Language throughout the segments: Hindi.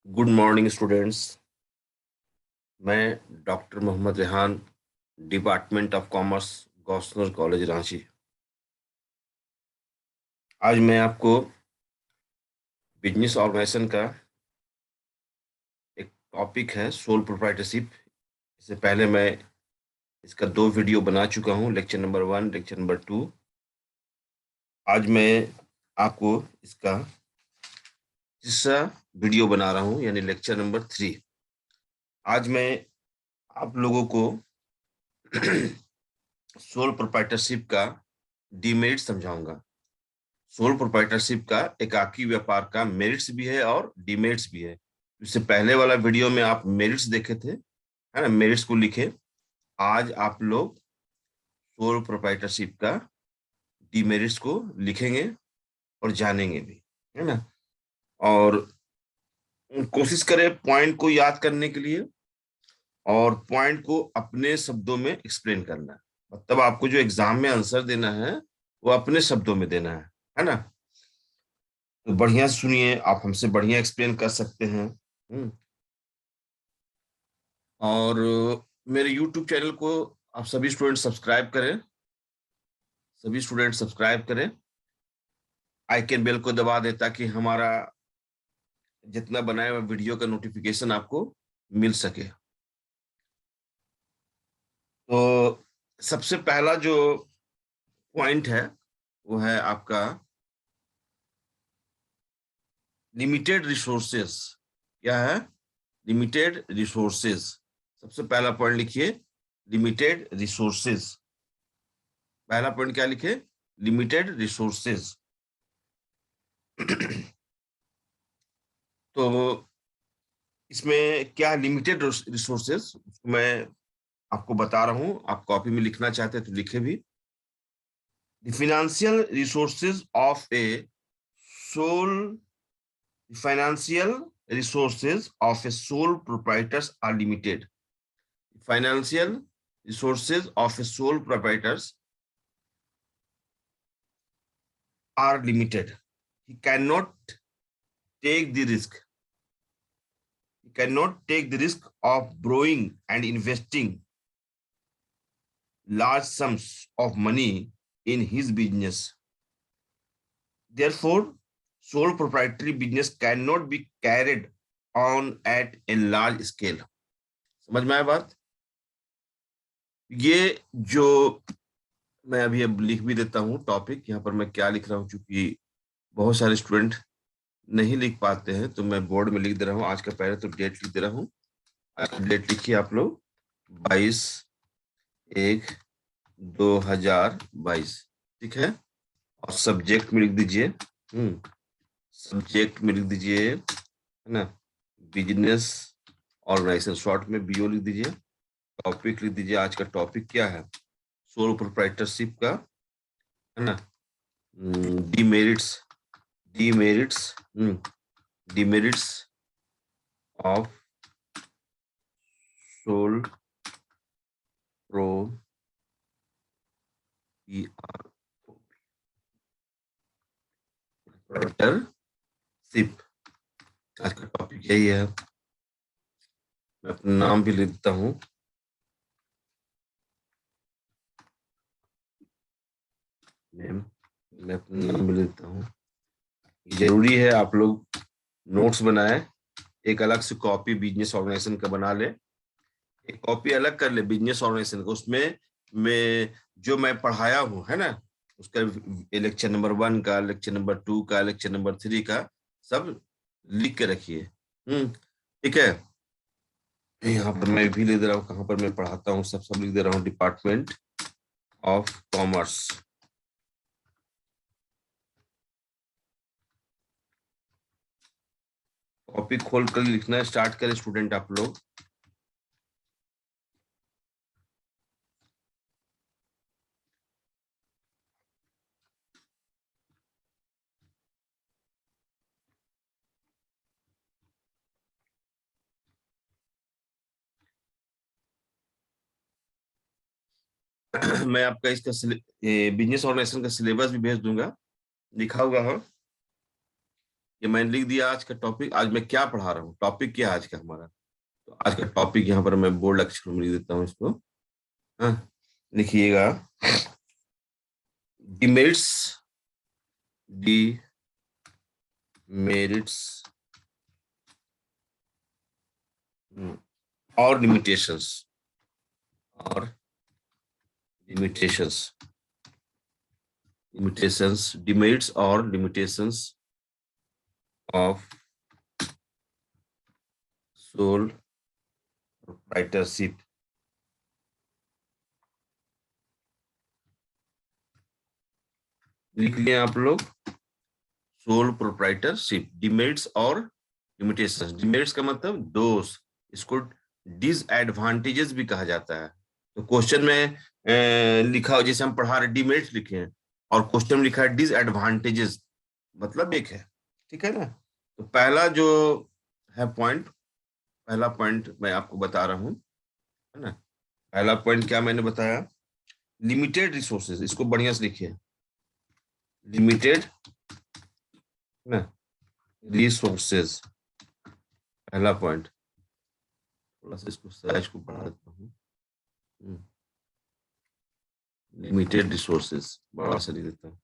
Good morning students. मैं doctor Mohammad Rehan, department of commerce, Gossner college Ranchi. आज मैं आपको बिजनेस ऑर्गेनाइजेशन का एक टॉपिक है सोल प्रोप्राइटरशिप। इससे पहले मैं इसका दो वीडियो बना चुका हूँ, लेक्चर नंबर 1, लेक्चर नंबर 2। आज मैं आपको इसका तीसरा वीडियो बना रहा हूँ, यानी लेक्चर नंबर 3। आज मैं आप लोगों को सोल प्रोप्राइटरशिप का डीमेरिट समझाऊंगा। सोल प्रोप्राइटरशिप का एकाकी व्यापार का मेरिट्स भी है और डिमेरिट्स भी है। इससे पहले वाला वीडियो में आप मेरिट्स देखे थे, है ना, मेरिट्स को लिखे। आज आप लोग सोल प्रोप्राइटरशिप का डिमेरिट्स को लिखेंगे और जानेंगे भी, है ना। और कोशिश करें पॉइंट को याद करने के लिए और पॉइंट को अपने शब्दों में एक्सप्लेन करना है। मतलब आपको जो एग्जाम में आंसर देना है वो अपने शब्दों में देना है ना। तो बढ़िया से सुनिए, आप हमसे बढ़िया एक्सप्लेन कर सकते हैं। और मेरे YouTube चैनल को आप सभी स्टूडेंट सब्सक्राइब करें, सभी स्टूडेंट सब्सक्राइब करें, आइकन बेल को दबा दें ताकि हमारा जितना बनाया हुआ वीडियो का नोटिफिकेशन आपको मिल सके। तो सबसे पहला जो पॉइंट है वो है आपका लिमिटेड रिसोर्सेस। क्या है? Limited resources. सबसे पहला पॉइंट लिखिए, लिमिटेड रिसोर्सेज। पहला पॉइंट क्या लिखे? Limited resources. तो इसमें क्या लिमिटेड रिसोर्सेज, मैं आपको बता रहा हूं। आप कॉपी में लिखना चाहते हैं तो लिखे भी। The financial resources of a sole financial resources of a sole proprietors are limited. Financial resources of a sole proprietors are limited. He cannot take the risk. He cannot take the risk of borrowing and investing large sums of money in his business. Therefore, sole proprietary business cannot be carried on at a large scale. समझ में आया बात? ये जो मैं अभी अब लिख भी देता हूँ टॉपिक, यहाँ पर मैं क्या लिख रहा हूँ, चूंकि बहुत सारे स्टूडेंट नहीं लिख पाते हैं तो मैं बोर्ड में लिख दे रहा हूँ। आज का पहले तो डेट लिख दे रहा हूँ। डेट लिखिए आप लोग, 22/1/2022। ठीक है। और सब्जेक्ट में लिख दीजिए, सब्जेक्ट में लिख दीजिए, है ना, बिजनेस ऑर्गेनाइजेशन, शॉर्ट में बीओ लिख दीजिए। टॉपिक लिख दीजिए, आज का टॉपिक क्या है? सोल प्रोप्राइटरशिप का, है ना, demerits, demerits, demerits of sole proprietorship. आज का टॉपिक यही है। मैं अपना नाम भी लिख देता हूँ। मैं अपना नाम भी लिखता हूँ। जरूरी है आप लोग नोट्स बनाए, एक अलग से कॉपी बिजनेस ऑर्गेनाइजेशन का बना ले, एक कॉपी अलग कर ले बिजनेस ऑर्गेनाइजेशन का। उसमें मैं जो मैं पढ़ाया हूँ, है ना, उसका लेक्चर नंबर 1 का, लेक्चर नंबर 2 का, लेक्चर नंबर 3 का सब लिख के रखिए। ठीक है। यहाँ पर मैं भी लिख दे रहा हूँ, कहाँ पर मैं पढ़ाता हूँ, सब सब लिख दे रहा हूँ। Department of commerce. कॉपी खोल कर लिखना स्टार्ट करें स्टूडेंट आप लोग। मैं आपका इसका बिजनेस ऑर्गेनाइजेशन का सिलेबस भी भेज दूंगा, लिखा हुआ है। ये मैंने लिख दिया आज का टॉपिक। आज मैं क्या पढ़ा रहा हूँ, टॉपिक क्या है आज का हमारा। तो आज का टॉपिक यहाँ पर मैं बोल्ड अक्षर में लिख देता हूँ इसको। हाँ, लिखिएगा, डिमेरिट्स, डिमेरिट्स और लिमिटेशंस, और लिमिटेशंस, डिमेरिट्स और लिमिटेशंस ऑफ सोल प्रोप्राइटरशिप। लिख लिए आप लोग, सोल प्रोप्राइटरशिप, डिमेरिट्स और लिमिटेशंस। डिमेरिट्स का मतलब दोष, इसको डिसएडवांटेजेस भी कहा जाता है। तो क्वेश्चन में लिखा हो, जैसे हम पढ़ा रहे डिमेरिट्स लिखे हैं और क्वेश्चन में लिखा है डिसएडवांटेजेस, मतलब एक है, ठीक है ना। तो पहला जो है पॉइंट, पहला पॉइंट मैं आपको बता रहा हूं, है ना। पहला पॉइंट क्या मैंने बताया, लिमिटेड रिसोर्सेज, इसको बढ़िया से लिखिए, लिमिटेड ना रिसोर्सेज, पहला पॉइंट। थोड़ा सा इसको साइज को बढ़ा देता हूँ, लिमिटेड रिसोर्सेज बड़ा सा लिख देता हूँ,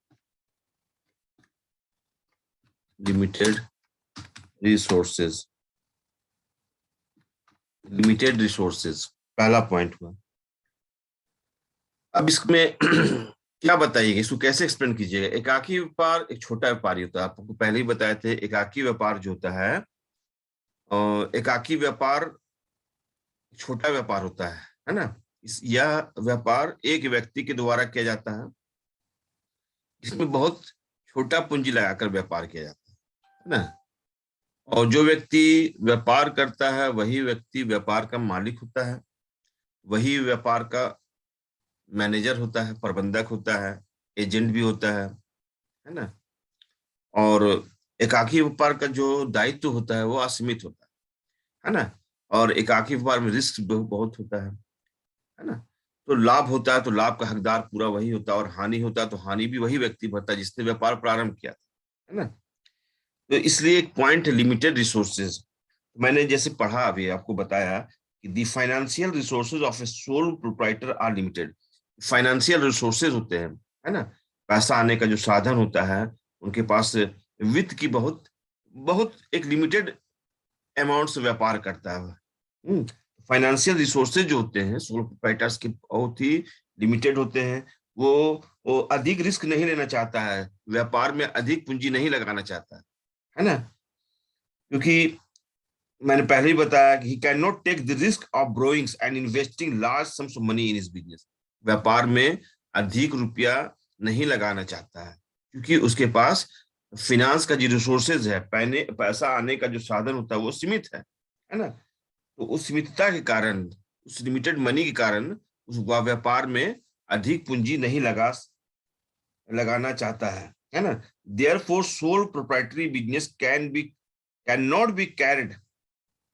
लिमिटेड रिसोर्सेज, लिमिटेड रिसोर्सेज पहला पॉइंट हुआ। अब इसमें क्या बताइएगा, इसको कैसे एक्सप्लेन कीजिएगा। एकाकी व्यापार एक छोटा व्यापारी होता है, आपको पहले ही बताए थे। एकाकी व्यापार जो होता है, एकाकी व्यापार छोटा व्यापार होता है ना। यह व्यापार एक व्यक्ति के द्वारा किया जाता है, इसमें बहुत छोटा पूंजी लगाकर व्यापार किया जाता है ना। और जो व्यक्ति व्यापार करता है वही व्यक्ति व्यापार का मालिक होता है, वही व्यापार का मैनेजर होता है, प्रबंधक होता है, एजेंट भी होता है ना। और एकाकी व्यापार का जो दायित्व होता है वो असीमित होता है ना। और एकाकी व्यापार में रिस्क बहुत होता है ना। तो लाभ होता है तो लाभ का हकदार पूरा वही होता है, और हानि होता है तो हानि भी वही व्यक्ति भरता है जिसने व्यापार प्रारंभ किया था, है ना। तो इसलिए एक पॉइंट लिमिटेड रिसोर्सेज, मैंने जैसे पढ़ा अभी आपको बताया कि the financial resources of a sole proprietor are limited. Financial resources होते हैं, है ना, पैसा आने का जो साधन होता है, उनके पास वित्त की बहुत बहुत एक लिमिटेड अमाउंट से व्यापार करता है। फाइनेंशियल रिसोर्सेज जो होते हैं सोल प्रोप्राइटर्स के बहुत ही लिमिटेड होते हैं। वो अधिक रिस्क नहीं लेना चाहता है, व्यापार में अधिक पूंजी नहीं लगाना चाहता है ना। क्योंकि मैंने पहले ही बताया कि he can not take the risk of borrowings and investing large sums of money in his business. व्यापार में अधिक रुपया नहीं लगाना चाहता है, क्योंकि उसके पास फिनांस का जो रिसोर्सेज है, पैसा आने का जो साधन होता है वो सीमित है ना। तो उस सीमितता के कारण, उस लिमिटेड मनी के कारण, उस व्यापार में अधिक पूंजी नहीं लगाना चाहता है ना। Therefore sole proprietary business can not be carried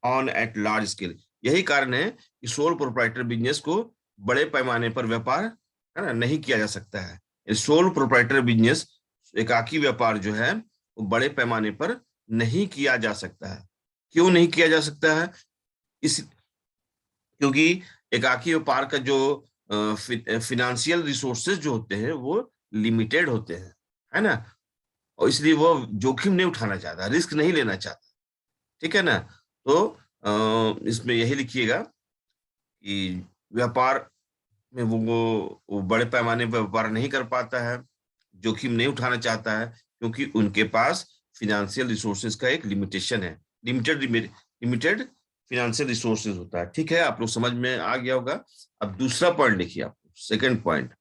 on at large scale. यही कारण है कि सोल प्रोप्राइटर बिजनेस को बड़े पैमाने पर व्यापार, है ना, नहीं किया जा सकता है। सोल प्रोप्राइटर बिजनेस, एकाकी व्यापार जो है वो बड़े पैमाने पर नहीं किया जा सकता है। क्यों नहीं किया जा सकता है? इस क्योंकि एकाकी व्यापार का जो फिनेंशियल रिसोर्सेज जो होते हैं वो लिमिटेड होते हैं, है ना। और इसलिए वो जोखिम नहीं उठाना चाहता, रिस्क नहीं लेना चाहता, ठीक है ना। तो इसमें यही लिखिएगा कि व्यापार में वो बड़े पैमाने पर व्यापार नहीं कर पाता है, जोखिम नहीं उठाना चाहता है, क्योंकि उनके पास फिनेंशियल रिसोर्सेज का एक लिमिटेशन है। लिमिटेड फिनेंशियल रिसोर्सेज होता है, ठीक है। आप लोग समझ में आ गया होगा। अब दूसरा पॉइंट लिखिए, आप सेकंड पॉइंट,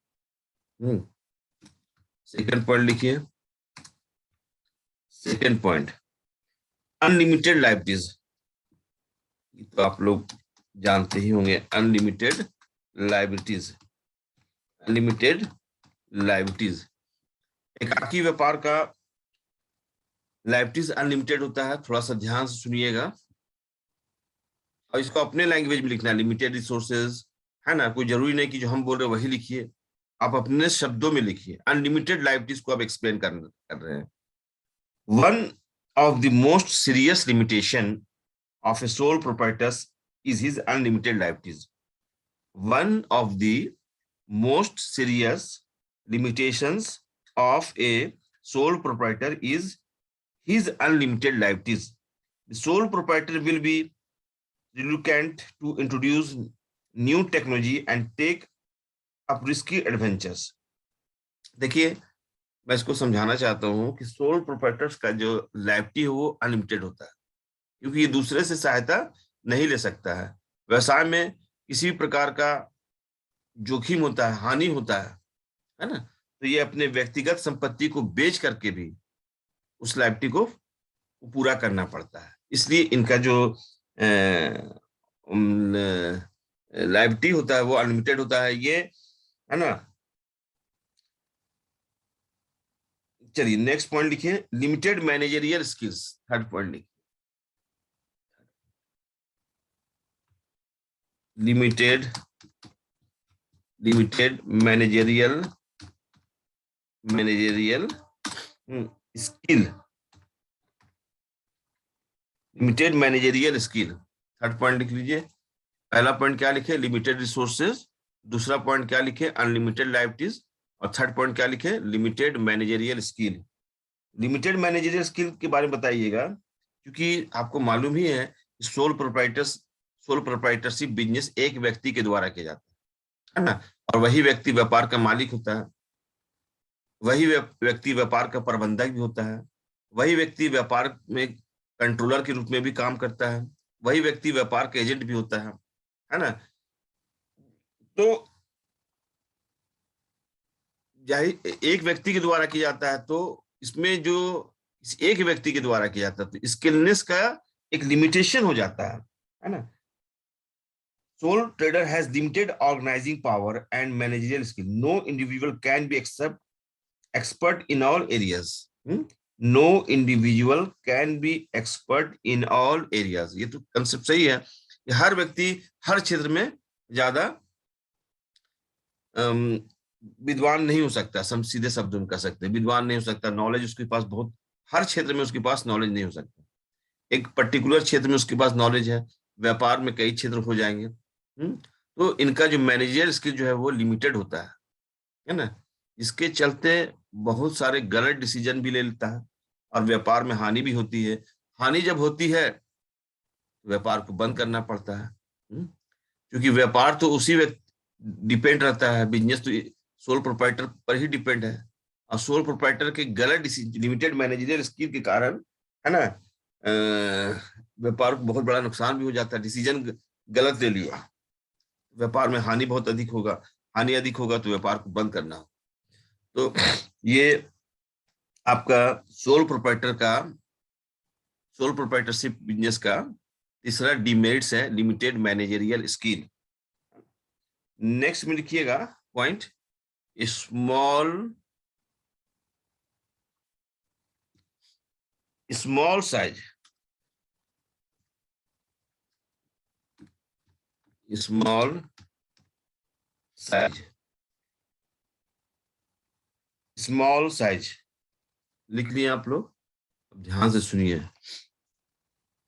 सेकंड पॉइंट लिखिए। Second point, unlimited liabilities. तो आप लोग जानते ही होंगे, अनलिमिटेड लाइबिलिटीज, अनलिमिटेड लाइबिलिटीज। एकाकी व्यापार का लाइबिलिटीज अनलिमिटेड होता है, थोड़ा सा ध्यान से सुनिएगा। और इसको अपने लैंग्वेज में लिखना है, लिमिटेड रिसोर्सेज, है ना। कोई जरूरी नहीं कि जो हम बोल रहे हैं वही लिखिए, आप अपने शब्दों में लिखिए। अनलिमिटेड लाइबिलिटीज को आप एक्सप्लेन कर रहे हैं। One of the most serious limitation of a sole proprietor is his unlimited liabilities. One of the most serious limitations of a sole proprietor is his unlimited liabilities. The sole proprietor will be reluctant to introduce new technology and take up risky adventures. देखिए, मैं इसको समझाना चाहता हूं कि सोल प्रोप्राइटर्स का जो लायबिलिटी है वो अनलिमिटेड होता है, क्योंकि ये दूसरे से सहायता नहीं ले सकता है। व्यवसाय में किसी प्रकार का जोखिम होता है, हानि होता है ना? तो ये अपने व्यक्तिगत संपत्ति को बेच करके भी उस लायबिलिटी को पूरा करना पड़ता है। इसलिए इनका जो लायबिलिटी होता है वो अनलिमिटेड होता है, ये है ना? चलिए नेक्स्ट पॉइंट लिखिए, limited managerial skills. Third point लिखिए, limited managerial skill. Limited managerial skill, third point लिख लीजिए। पहला पॉइंट क्या लिखे? Limited resources. दूसरा पॉइंट क्या लिखे? Unlimited liabilities. और थर्ड पॉइंट क्या लिखे? Limited managerial skill. Limited managerial skill के बारे में बताइएगा, क्योंकि आपको मालूम ही है सोल प्रोप्राइटरशिप बिजनेस एक व्यक्ति के द्वारा किया जाता है ना? और वही व्यक्ति व्यापार का मालिक होता है, वही व्यक्ति व्यापार का प्रबंधक भी होता है, वही व्यक्ति व्यापार में कंट्रोलर के रूप में भी काम करता है, वही व्यक्ति व्यापार का एजेंट भी होता है ना? तो एक व्यक्ति के द्वारा किया जाता है, तो इसमें जो एक व्यक्ति के द्वारा किया जाता है तो स्किलनेस का एक लिमिटेशन हो जाता है ना? Sole trader has limited organizing power and managerial skill. No individual can be expert in all areas. No individual can be expert in all areas. ये तो कंसेप्ट सही है कि हर व्यक्ति हर क्षेत्र में ज्यादा विद्वान नहीं हो सकता। हम सीधे शब्दों में कह सकते हैं विद्वान नहीं हो सकता। नॉलेज उसके पास बहुत, हर क्षेत्र में उसके पास नॉलेज नहीं हो सकता। एक पर्टिकुलर क्षेत्र में उसके पास नॉलेज है, व्यापार में कई क्षेत्र हो जाएंगे। तो इनका जो मैनेजर स्किल जो है वो लिमिटेड होता है ना? इसके चलते बहुत सारे गलत डिसीजन भी ले लेता है और व्यापार में हानि भी होती है। हानि जब होती है तो व्यापार को बंद करना पड़ता है, क्योंकि व्यापार तो उसी व्यक्ति डिपेंड रहता है, बिजनेस तो सोल प्रोप्राइटर पर ही डिपेंड है। और सोल प्रोप्राइटर के गलत लिमिटेड मैनेजरियल स्किल के कारण है ना, व्यापार को बहुत बड़ा नुकसान भी हो जाता है। डिसीजन गलत ले लिया, व्यापार में हानि बहुत अधिक होगा, हानि अधिक होगा तो व्यापार को बंद करना हो। तो ये आपका सोल प्रोप्राइटरशिप बिजनेस का तीसरा डिमेरिट्स है, लिमिटेड मैनेजरियल स्किल। नेक्स्ट में लिखिएगा point, small size. Small size लिख लिए आप लोग, अब ध्यान से सुनिए।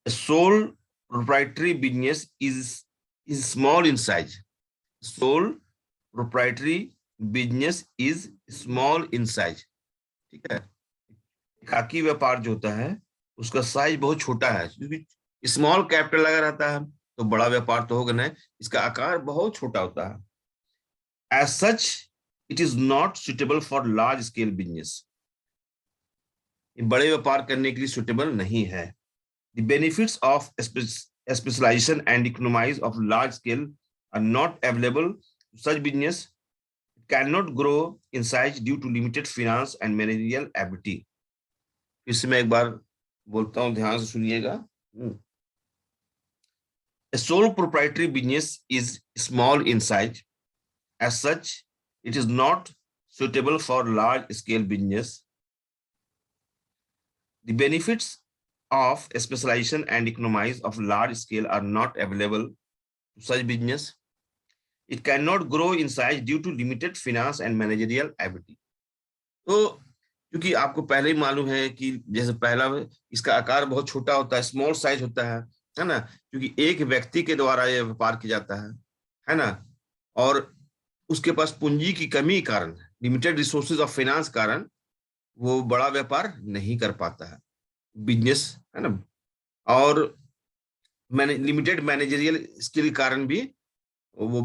Sole proprietary business is small in size. Sole proprietary business is small in size, ठीक है? एकाकी व्यापार जो होता है उसका साइज बहुत छोटा है, क्योंकि स्मॉल कैपिटल लगा रहता है तो बड़ा व्यापार तो होगा नहीं, इसका आकार बहुत छोटा होता है। As such it is not suitable for large scale business. ये बड़े व्यापार करने के लिए सुटेबल नहीं है। The benefits of specialisation and economies of large scale are not available to such business, can not grow in size due to limited finance and managerial ability. इससे मैं एक बार बोलता हूं, ध्यान से सुनिएगा। A sole proprietary business is small in size. As such, it is not suitable for large-scale business. The benefits of specialization and economies of large scale are not available to such business. It cannot grow in size due to limited finance and managerial ability. तो क्योंकि आपको पहले ही मालूम है कि जैसे पहला इसका आकार बहुत छोटा होता है, स्मॉल साइज होता है ना, क्योंकि एक व्यक्ति के द्वारा यह व्यापार किया जाता है ना। और उसके पास पूंजी की कमी के कारण, लिमिटेड रिसोर्सेज ऑफ फाइनेंस कारण वो बड़ा व्यापार नहीं कर पाता है, बिजनेस, है ना। और मैंने लिमिटेड मैनेजरियल स्किल के कारण भी वो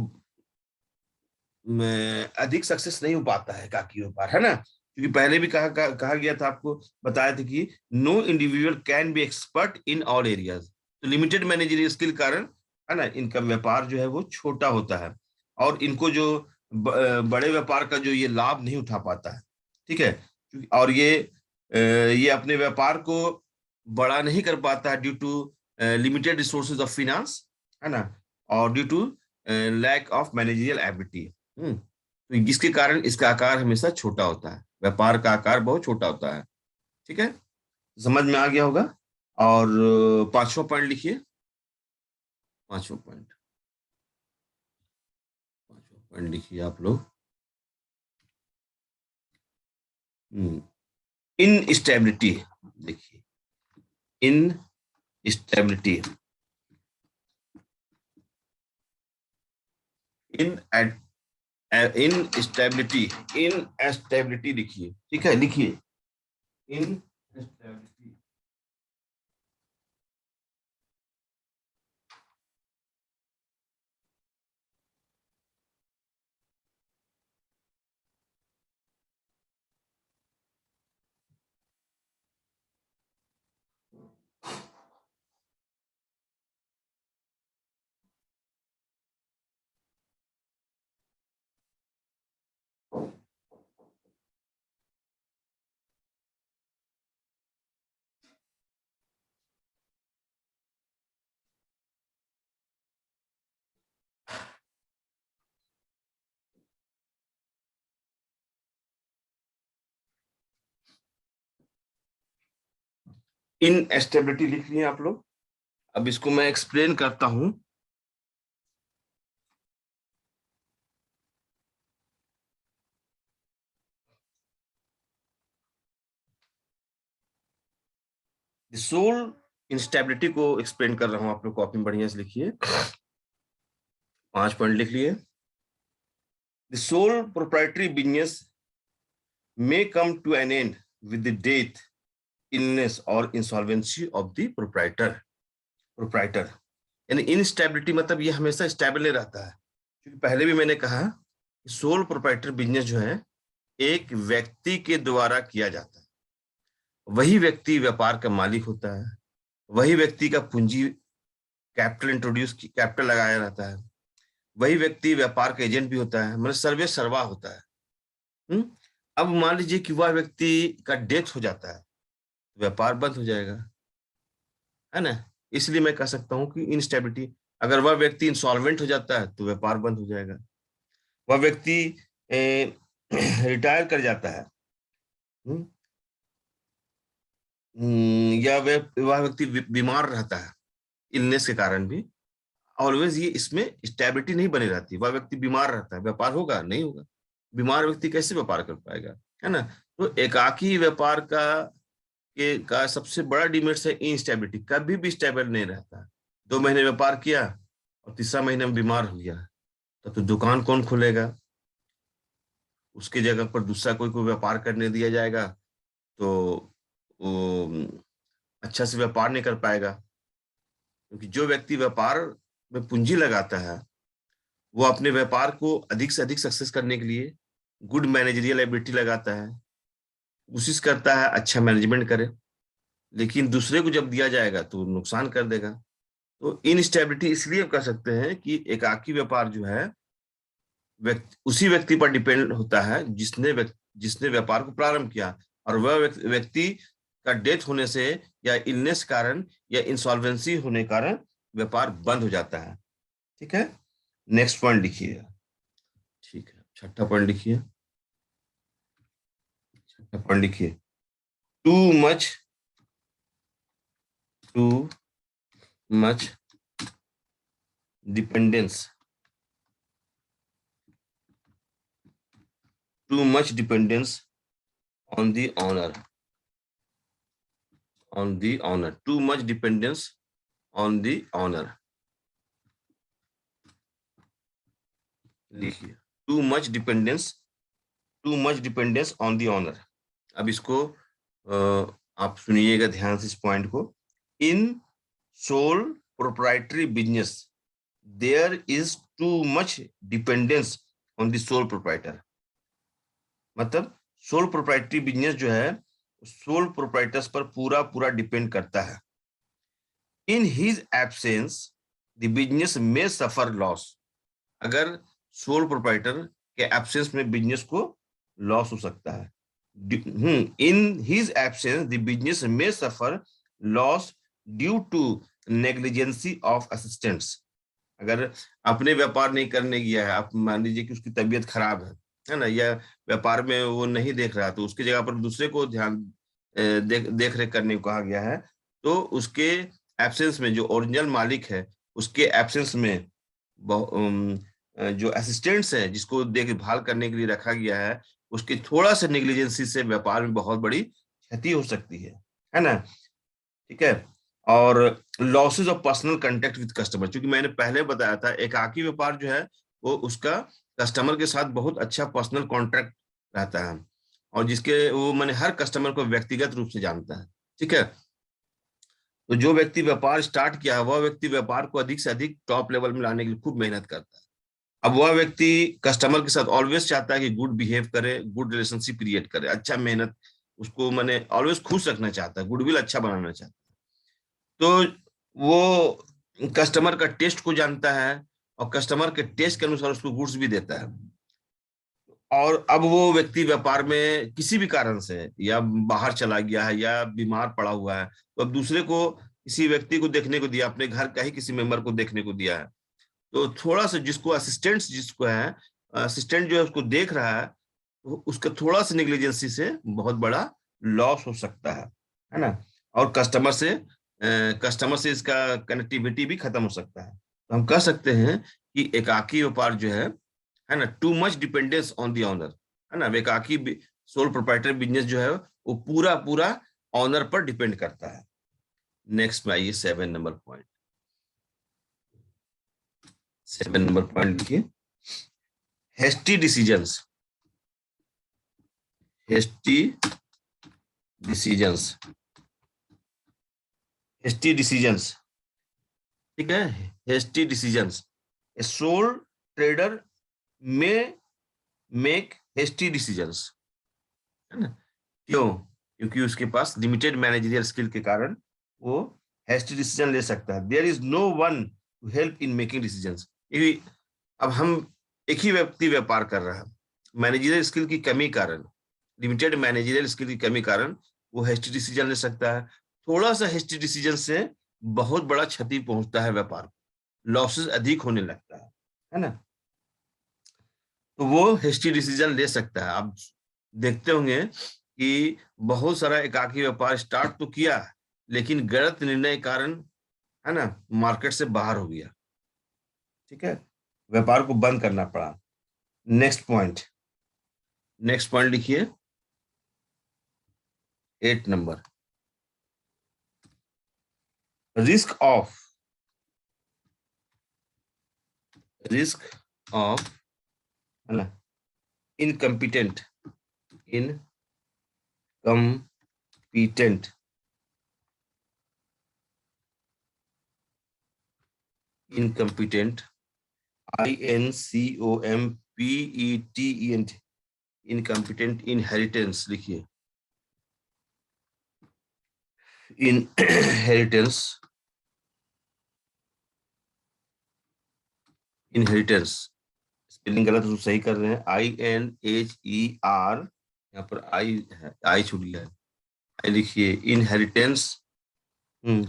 अधिक सक्सेस नहीं हो पाता है काकी व्यापार, है ना। क्योंकि पहले भी कहा गया था, आपको बताया था कि no individual can be expert in all areas. तो लिमिटेड मैनेजरियल स्किल कारण, है ना, इनका व्यापार जो है वो छोटा होता है, और इनको जो बड़े व्यापार का जो ये लाभ नहीं उठा पाता है, ठीक है। और ये अपने व्यापार को बड़ा नहीं कर पाता है due to limited resources of finance, है ना, और due to lack of managerial ability. तो जिसके कारण इसका आकार हमेशा छोटा होता है, व्यापार का आकार बहुत छोटा होता है, ठीक है। समझ में आ गया होगा। और पांचवा पॉइंट लिखिए। पांचवा पॉइंट, पांचवा पॉइंट लिखिए आप लोग। इन स्टेबिलिटी, देखिए, इन स्टेबिलिटी, इन इन स्टेबिलिटी, इन स्टेबिलिटी लिखिए, ठीक है, लिखिए इन स्टेबिलिटी। इन स्टेबिलिटी लिख लिए आप लोग। अब इसको मैं एक्सप्लेन करता हूं। सोल इंस्टेबिलिटी को एक्सप्लेन कर रहा हूं, आप लोग कॉपी में बढ़िया से लिखिए। 5 पॉइंट लिख लिए। The sole proprietary business may come to an end with the death, illness or insolvency of the proprietor। यानी इनस्टेबिलिटी मतलब ये हमेशा स्टेबल नहीं रहता है, क्योंकि पहले भी मैंने कहा सोल प्रोप्राइटर बिजनेस जो है एक व्यक्ति के द्वारा किया जाता है। वही व्यक्ति व्यापार का मालिक होता है, वही व्यक्ति का पूंजी कैपिटल लगाया रहता है, वही व्यक्ति व्यापार का एजेंट भी होता है, मतलब सर्वे सर्वा होता है। अब मान लीजिए कि वह व्यक्ति का डेथ हो जाता है, व्यापार बंद हो जाएगा, है ना। इसलिए मैं कह सकता हूं कि इनस्टेबिलिटी, अगर वह व्यक्ति इंसॉल्वेंट हो जाता है तो व्यापार बंद हो जाएगा। वह व्यक्ति रिटायर कर जाता है, हम्म, या वह व्यक्ति बीमार रहता है, इलनेस के कारण भी ऑलवेज ये इसमें स्टेबिलिटी नहीं बनी रहती। वह व्यक्ति बीमार रहता है, व्यापार होगा नहीं होगा, बीमार व्यक्ति कैसे व्यापार कर पाएगा, है ना। तो एकाकी व्यापार का सबसे बड़ा डिमेरिट है इंस्टेबिलिटी, कभी भी स्टेबल नहीं रहता। 2 महीने व्यापार किया और तीसरा महीने में बीमार हो गया, तो दुकान कौन खोलेगा, उसकी जगह पर दूसरा कोई कोई व्यापार करने दिया जाएगा, तो वो अच्छा से व्यापार नहीं कर पाएगा। क्योंकि जो व्यक्ति व्यापार में पूंजी लगाता है वो अपने व्यापार को अधिक से अधिक सक्सेस करने के लिए गुड मैनेजरियल एबिलिटी लगाता है, कोशिश करता है अच्छा मैनेजमेंट करे, लेकिन दूसरे को जब दिया जाएगा तो नुकसान कर देगा। तो इनस्टेबिलिटी इसलिए कह सकते हैं कि एकाकी व्यापार जो है उसी व्यक्ति पर डिपेंड होता है जिसने व्यापार को प्रारंभ किया, और वह व्यक्ति का डेथ होने से या इलनेस कारण या इंसॉल्वेंसी होने कारण व्यापार बंद हो जाता है, ठीक है। नेक्स्ट पॉइंट लिखिए, ठीक है, छठा पॉइंट लिखिए। छठा पॉइंट लिखिए, too much to much dependence, to much dependence on the owner, too much dependence on the owner, लिखिए too much dependence on the owner। अब इसको आप सुनिएगा ध्यान से इस पॉइंट को। In sole proprietary business there is too much dependence on the sole proprietor. मतलब सोल प्रोप्राइटरी बिजनेस जो है सोल प्रोप्राइटर्स पर पूरा पूरा डिपेंड करता है। In his absence the business में सफर लॉस। अगर सोल प्रोप्राइटर के एब्सेंस में बिजनेस को लॉस हो सकता है। In his absence the business में suffer loss due to negligence of assistants. अगर अपने व्यापार नहीं करने गया है, आप मान लीजिए कि उसकी तबीयत खराब है ना, या व्यापार में वो नहीं देख रहा, तो उसकी जगह पर दूसरे को ध्यान देख रेख करने को कहा गया है, तो उसके एब्सेंस में जो ओरिजिनल मालिक है उसके एब्सेंस में जो असिस्टेंट्स है जिसको देखभाल करने के लिए रखा गया है, उसकी थोड़ा सा नेग्लिजेंसी से व्यापार में बहुत बड़ी क्षति हो सकती है ना। ठीक है। और losses of personal contact with customer, क्योंकि मैंने पहले बताया था एकाकी व्यापार जो है वो उसका कस्टमर के साथ बहुत अच्छा पर्सनल कॉन्ट्रैक्ट रहता है, और जिसके वो मैंने हर कस्टमर को व्यक्तिगत रूप से जानता है। ठीक है। तो जो व्यक्ति व्यापार स्टार्ट किया है वह व्यक्ति व्यापार को अधिक से अधिक टॉप लेवल में लाने के लिए खूब मेहनत करता है। अब वह व्यक्ति कस्टमर के साथ ऑलवेज चाहता है कि गुड बिहेव करे, गुड रिलेशनशिप क्रिएट करे, अच्छा मेहनत, उसको मैंने ऑलवेज खुश रखना चाहता है, गुडविल अच्छा बनाना चाहता है। तो वो कस्टमर का टेस्ट को जानता है और कस्टमर के टेस्ट के अनुसार उसको गुड्स भी देता है। और अब वो व्यक्ति व्यापार में किसी भी कारण से या बाहर चला गया है या बीमार पड़ा हुआ है, तो अब दूसरे को किसी व्यक्ति को देखने को दिया, अपने घर का ही किसी मेंबर को देखने को दिया है, तो थोड़ा सा जिसको असिस्टेंट जो है उसको देख रहा है, तो उसका थोड़ा सा नेग्लिजेंसी से बहुत बड़ा लॉस हो सकता है ना। और कस्टमर से इसका कनेक्टिविटी भी खत्म हो सकता है। तो हम कह सकते हैं कि एकाकी व्यापार जो है ना, too much dependence on the owner, है ना। एकाकी सोल प्रोप्राइटर बिजनेस जो है वो पूरा पूरा ऑनर पर डिपेंड करता है। नेक्स्ट में आइए 7 नंबर पॉइंट। 7 नंबर पॉइंट लिखिए, hasty decisions. Hasty decisions, hasty decisions. ठीक है। Hasty decisions, a sole trader में मेक हेस्टी डिसीजंस, है ना। क्यों? क्योंकि उसके पास लिमिटेड मैनेजरियल स्किल के कारण वो हेस्टी डिसीजन ले सकता है। There is no one to help in making decisions. अब हम एक ही व्यक्ति व्यापार कर रहा है, मैनेजरियल स्किल की कमी कारण, लिमिटेड मैनेजरियल स्किल की कमी कारण वो हेस्टी डिसीजन ले सकता है। थोड़ा सा हेस्टी डिसीजन से बहुत बड़ा क्षति पहुंचता है व्यापार, लॉसेस अधिक होने लगता है ना। तो वो हेस्टी डिसीजन ले सकता है। आप देखते होंगे कि बहुत सारा एकाकी व्यापार स्टार्ट तो किया लेकिन गलत निर्णय कारण, है ना, मार्केट से बाहर हो गया। ठीक है, व्यापार को बंद करना पड़ा। नेक्स्ट पॉइंट लिखिए 8 नंबर, रिस्क ऑफ है ना इनकम्पिटेंट INCOMPETENT इनकम्पिटेंट इनहेरिटेंस लिखिए, इनहेरिटेंस स्पेलिंग गलत तो सही कर रहे हैं, INHER, यहाँ पर आई छूट गया है, आई लिखिए इनहेरिटेंस। अब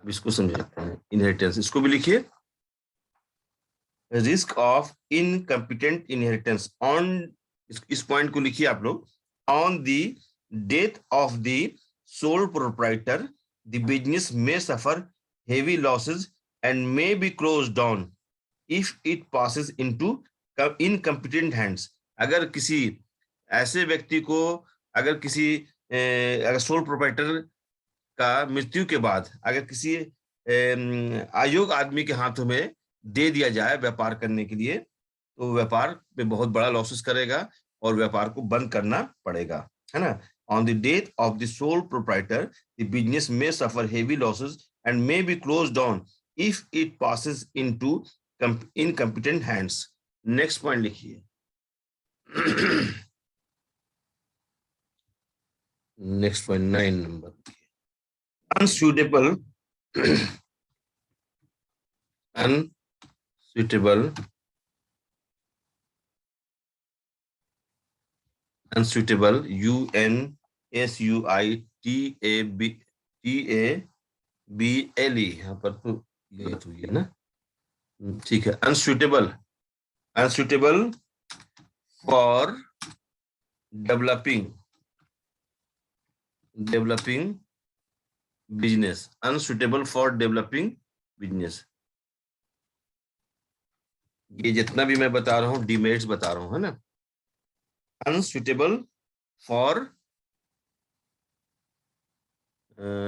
इसको समझाते हैं, इनहेरिटेंस इसको भी लिखिए, risk of incompetent inheritance on, इस पॉइंट को लिखिए आप लोग, on the death of the sole proprietor the business में suffer heavy losses and may be close down if it passes into incompetent hands. अगर किसी ऐसे व्यक्ति को अगर किसी अगर सोल प्रोप्राइटर का मृत्यु के बाद अगर किसी अयोग्य आदमी के हाथों में दे दिया जाए व्यापार करने के लिए, तो व्यापार में बहुत बड़ा लॉसेस करेगा और व्यापार को बंद करना पड़ेगा, है ना। On the death of the sole proprietor the business में suffer heavy losses and may be close down if it passes into incompetent hands. Next point लिखिए। Next point 9 number, unsuitable unsuitable unsuitable UNSUITABLE, यहाँ पर तो ये तो ये ना, ठीक है। Unsuitable for developing business, unsuitable for developing business. ये जितना भी मैं बता रहा हूँ डीमेरिट्स बता रहा हूँ, है ना। अनसुटेबल फॉर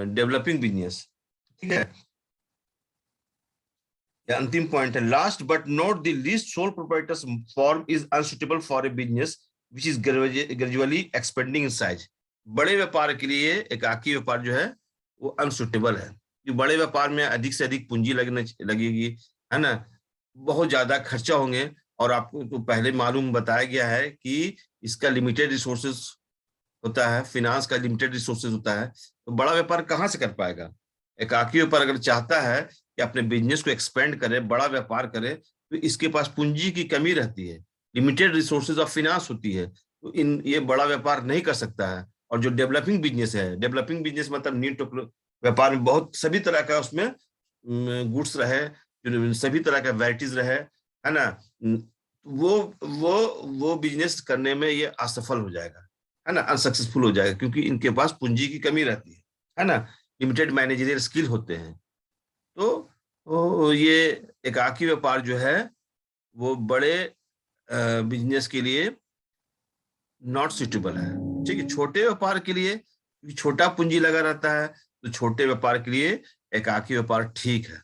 डेवलपिंग बिजनेस, ठीक है। अंतिम पॉइंट है, last but not the least, sole proprietors form is unsuitable for a business which is gradually expanding in size. बड़े व्यापार के लिए एकाकी व्यापार जो है वो अनसुटेबल है, कि बड़े व्यापार में अधिक से अधिक पूंजी लगेगी, है ना, बहुत ज्यादा खर्चा होंगे, और आपको तो पहले मालूम बताया गया है कि इसका लिमिटेड रिसोर्सेज होता है, फिनांस का लिमिटेड रिसोर्सेज होता है, तो बड़ा व्यापार कहाँ से कर पाएगा। एकाकी व्यापार अगर चाहता है कि अपने बिजनेस को एक्सपेंड करे, बड़ा व्यापार करे, तो इसके पास पूंजी की कमी रहती है, लिमिटेड रिसोर्सेज ऑफ फिनांस होती है, तो ये बड़ा व्यापार नहीं कर सकता है। और जो डेवलपिंग बिजनेस है, डेवलपिंग बिजनेस मतलब न्यू व्यापार में बहुत सभी तरह का उसमें गुड्स रहे, जो सभी तरह का वैराइटीज रहे, है ना, वो वो बिजनेस करने में ये असफल हो जाएगा, है ना, अनसक्सेसफुल हो जाएगा, क्योंकि इनके पास पूंजी की कमी रहती है ना, लिमिटेड मैनेजरियल स्किल होते हैं। तो ये एकाकी व्यापार जो है वो बड़े बिजनेस के लिए नॉट सुटेबल है, ठीक है। छोटे व्यापार के लिए, छोटा पूंजी लगा रहता है, तो छोटे व्यापार के लिए एकाकी व्यापार ठीक है।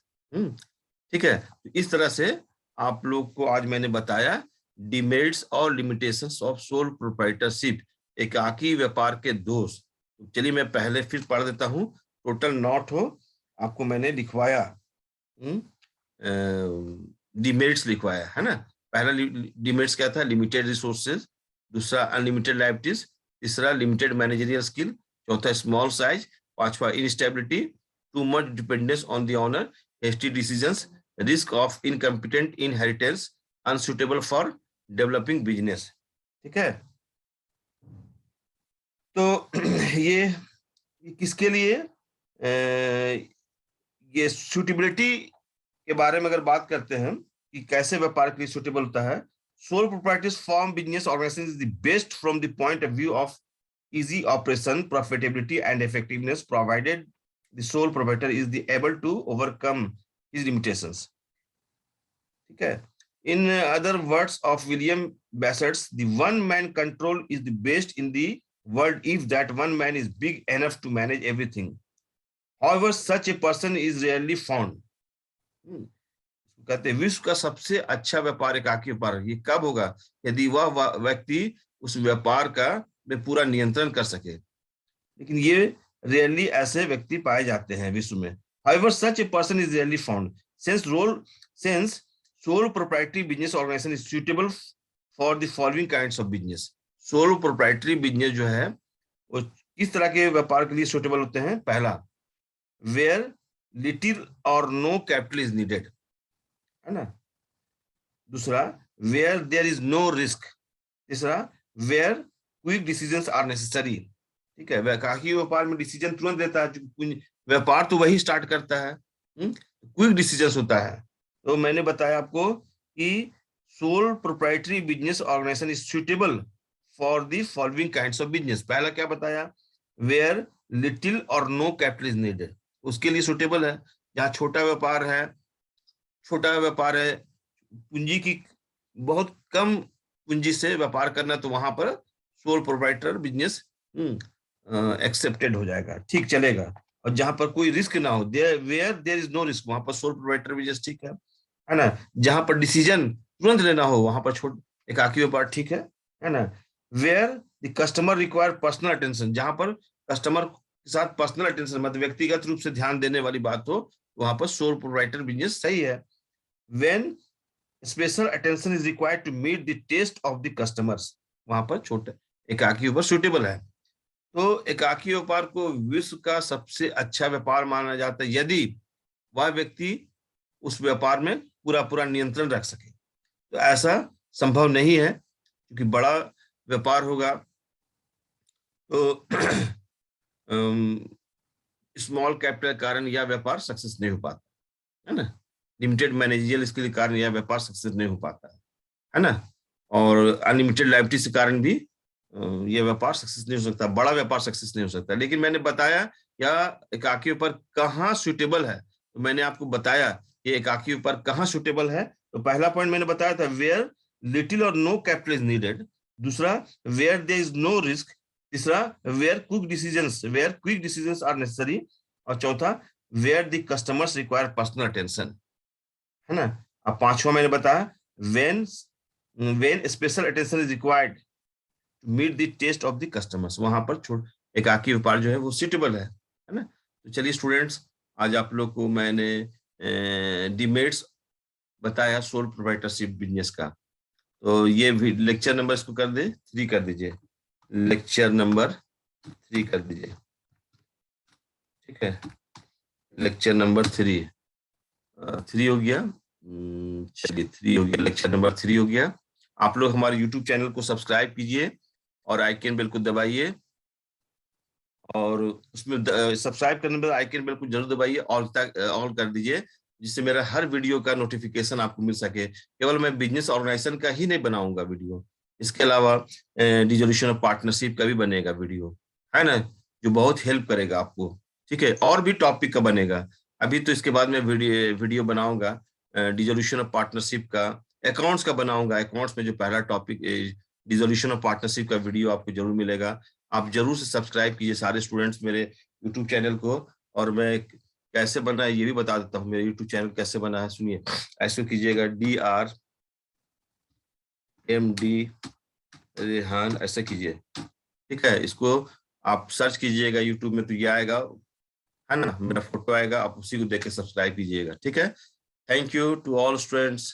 ठीक है। तो इस तरह से आप लोग को आज मैंने बताया डिमेरिट्स और लिमिटेशंस ऑफ सोल प्रोप्राइटरशिप, एकाकी व्यापार के दोष। चलिए मैं पहले फिर पढ़ देता हूं, टोटल नॉट हो आपको मैंने लिखवाया, डिमेरिट्स लिखवाया, है ना। पहला डिमेरिट्स क्या था, लिमिटेड रिसोर्सेज, दूसरा अनलिमिटेड लाइबिलिटीज, तीसरा लिमिटेड मैनेजरियल स्किल, चौथा स्मॉल साइज, पांचवा instability, to much dependence on the owner, hasty decisions, risk of incompetent inheritance, unsuitable for developing business। ठीक है। तो ये किसके लिए, ये सुटेबिलिटी के बारे में अगर बात करते हैं कि कैसे व्यापार के लिए सुटेबल होता है, sole proprietors form business organisation is the best from the point of view of easy operation, profitability and effectiveness, provided the sole proprietor is able to overcome his limitations। ठीक है। In other words of William Bassett, the one man control is the best in the world if that one man is big enough to manage everything। However, such a person is rarely found। कहते हैं विश्व का सबसे अच्छा व्यापार एकाकी व्यापार, ये कब होगा, यदि वह व्यक्ति उस व्यापार का में पूरा नियंत्रण कर सके, लेकिन ये रेयरली ऐसे व्यक्ति पाए जाते हैं विश्व में। However, such a person is rarely found since sole proprietary business organization is suitable for the following kinds of business। sole proprietary business जो है वो किस तरह के व्यापार के लिए सुटेबल होते हैं। पहला, where little or no capital is needed, है ना। दूसरा, where there is no risk। तीसरा, where quick decisions are necessary। ठीक है, एकाकी व्यापार में डिसीजन तुरंत देता है, व्यापार तो वही स्टार्ट करता है, क्विक डिसीजंस होता है। तो मैंने बताया आपको कि sole proprietary business organisation is suitable for the following kinds of business. पहला क्या बताया, वेयर लिटिल और नो कैपिटल इज नीडेड, उसके लिए सुटेबल है। जहाँ छोटा व्यापार है, पूंजी की बहुत कम पूंजी से व्यापार करना, तो वहां पर सोल प्रोप्राइटर बिजनेस एक्सेप्टेड हो जाएगा, ठीक चलेगा। और जहां पर कोई रिस्क ना हो, where there is no risk, वहां पर सोल प्रोप्राइटर बिजनेस ठीक है ना। जहां पर डिसीजन तुरंत लेना हो, वहां पर छोड़ एकाकी व्यापार ठीक है ना। Where the customer require personal attention, जहां पर कस्टमर के साथ पर्सनल अटेंशन मतलब व्यक्तिगत रूप से ध्यान देने वाली बात हो, वहां पर सोल प्रोप्राइटर बिजनेस सही है। When special attention is required to meet the taste of the customers, वहां पर छोटे एकाकी व्यापार सुटेबल है। तो एकाकी व्यापार को विश्व का सबसे अच्छा व्यापार माना जाता है यदि वह व्यक्ति उस व्यापार में पूरा पूरा नियंत्रण रख सके। तो ऐसा संभव नहीं है, क्योंकि बड़ा व्यापार होगा तो स्मॉल कैपिटल के कारण यह व्यापार सक्सेस नहीं हो पाता है ना। लिमिटेड मैनेजरियल स्किल के कारण यह व्यापार सक्सेस नहीं हो पाता है ना। और अनलिमिटेड लाइबिलिटी के कारण भी यह व्यापार सक्सेस नहीं हो सकता, बड़ा व्यापार सक्सेस नहीं हो सकता। लेकिन मैंने बताया यह एकाकी व्यापार कहाँ सुटेबल है, तो मैंने आपको बताया ये एकाकी व्यापार कहाँ सुटेबल है। तो पहला पॉइंट मैंने बताया था वेयर लिटिल और नो कैपिटल इज नीडेड, दूसरा where there is no risk, तीसरा where quick decisions are necessary, और चौथा where the customers require personal attention, है ना। अब पांचवा मैंने बताया when when special attention is required meet the taste of the customers, वहां पर छोड़ एकाकी व्यापार जो है वो सुटेबल है ना। तो चलिए स्टूडेंट्स, आज आप लोग को मैंने डिमेरिट्स बताया सोल प्रोप्राइटरशिप बिजनेस का। तो ये लेक्चर नंबर इसको कर दे 3 कर दीजिए, लेक्चर नंबर 3 कर दीजिए, ठीक है। लेक्चर नंबर 3 हो गया। चलिए 3 हो गया, लेक्चर नंबर 3 हो गया। आप लोग हमारे यूट्यूब चैनल को सब्सक्राइब कीजिए और आइकन बेल को दबाइए, और उसमें सब्सक्राइब करने पर आइकन बेल को जरूर दबाइए, ऑल कर दीजिए, जिससे मेरा हर वीडियो का नोटिफिकेशन आपको मिल सके। केवल मैं बिजनेस ऑर्गेनाइजेशन का ही नहीं बनाऊंगा वीडियो, इसके अलावा डिसोल्यूशन ऑफ पार्टनरशिप का भी बनेगा वीडियो, है ना, जो बहुत हेल्प करेगा आपको, ठीक है। और भी टॉपिक का बनेगा। अभी तो इसके बाद मैं वीडियो बनाऊंगा डिसोल्यूशन ऑफ पार्टनरशिप का, अकाउंट्स का बनाऊंगा। अकाउंट्स में जो पहला टॉपिक डिसोल्यूशन ऑफ पार्टनरशिप का वीडियो आपको जरूर मिलेगा। आप जरूर से सब्सक्राइब कीजिए सारे स्टूडेंट्स मेरे यूट्यूब चैनल को। और मैं कैसे बना है ये भी बता देता हूँ, मेरे यूट्यूब चैनल कैसे बना है, सुनिए। ऐसे कीजिएगा DRMD रेहान, ऐसे कीजिए, ठीक है। इसको आप सर्च कीजिएगा यूट्यूब में तो ये आएगा, है ना, मेरा फोटो आएगा, आप उसी को देख के सब्सक्राइब कीजिएगा, ठीक है। Thank you to all students.